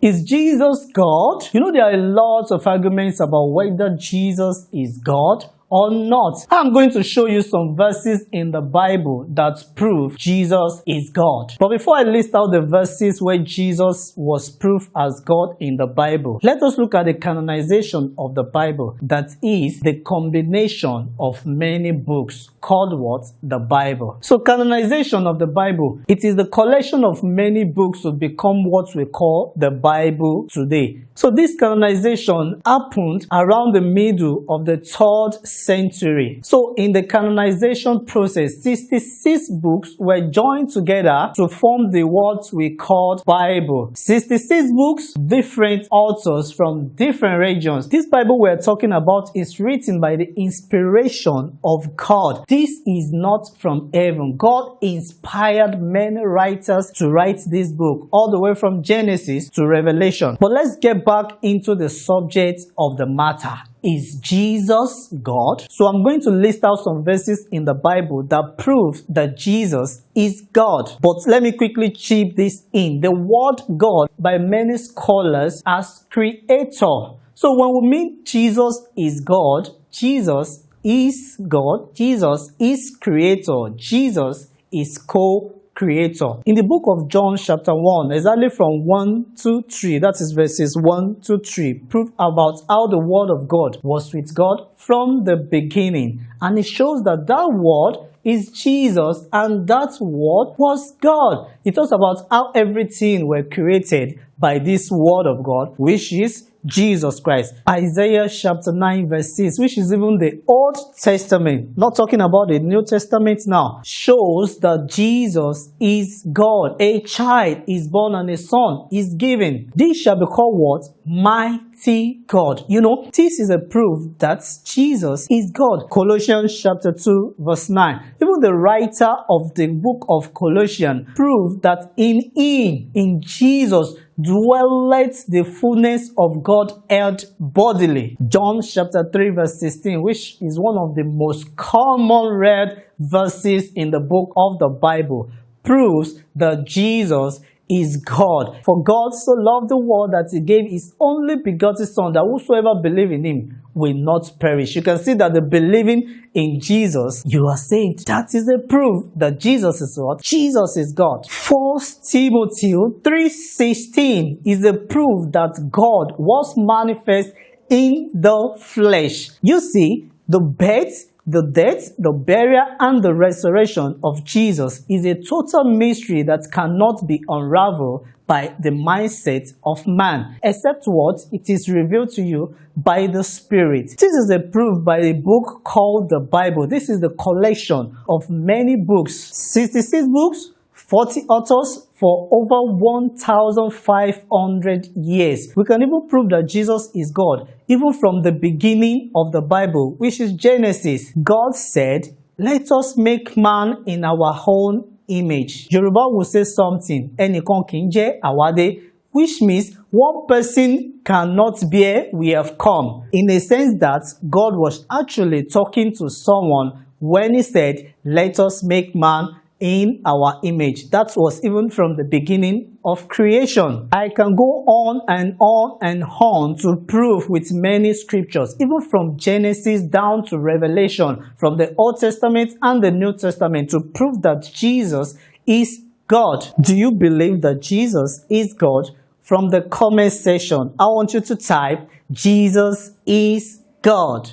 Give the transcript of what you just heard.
Is Jesus God? You know, there are lots of arguments about whether Jesus is God or not. I'm going to show you some verses in the Bible that prove Jesus is God. But before I list out the verses where Jesus was proved as God in the Bible, let us look at the canonization of the Bible. That is the combination of many books called what? The Bible. So canonization of the Bible, it is the collection of many books to become what we call the Bible today. So this canonization happened around the middle of the 3rd century. So in the canonization process, 66 books were joined together to form the what we called Bible. 66 books, different authors from different regions. This Bible we're talking about is written by the inspiration of God. This is not from heaven. God inspired many writers to write this book, all the way from Genesis to Revelation. But let's get back into the subject of the matter. Is Jesus God? So I'm going to list out some verses in the Bible that prove that Jesus is God. But let me quickly chip this in. The word God by many scholars as creator. So when we mean Jesus is God, Jesus is God, Jesus is creator, Jesus is co-creator. In the book of John chapter 1, exactly from 1 to 3, that is verses 1 to 3, prove about how the word of God was with God from the beginning. And it shows that that word is Jesus and that word was God. It talks about how everything were created by this word of God, which is Jesus Christ. Isaiah chapter 9 verse 6, which is even the Old Testament, not talking about the New Testament now, shows that Jesus is God. A child is born and a son is given. This shall be called what? Mighty God. You know, this is a proof that Jesus is God. Colossians chapter 2 verse 9. Even the writer of the book of Colossians proved that in him, in Jesus, dwelleth the fullness of God held bodily. John chapter 3 verse 16, which is one of the most common read verses in the book of the Bible, proves that Jesus is God. For God so loved the world that he gave his only begotten Son, that whosoever believe in him will not perish. You can see that the believing in Jesus, you are saved. That is a proof that Jesus is what? Jesus is God. 1 Timothy 3:16 is a proof that God was manifest in the flesh. You see, the birth, the death, the burial, and the resurrection of Jesus is a total mystery that cannot be unraveled by the mindset of man, except what? It is revealed to you by the Spirit. This is a proof by a book called the Bible. This is the collection of many books, 66 books, 40 authors for over 1,500 years. We can even prove that Jesus is God, even from the beginning of the Bible, which is Genesis. God said, "Let us make man in our own image." Yoruba will say something, "Ẹnìkan kì í jẹ́ àwádé," which means one person cannot bear we have come. In a sense that God was actually talking to someone when he said, "Let us make man in our image." That was even from the beginning of creation. I can go on and on and on to prove with many scriptures, even from Genesis down to Revelation, from the Old Testament and the New Testament, to prove that Jesus is God. Do you believe that Jesus is God? From the comment section, I want you to type, "Jesus is God."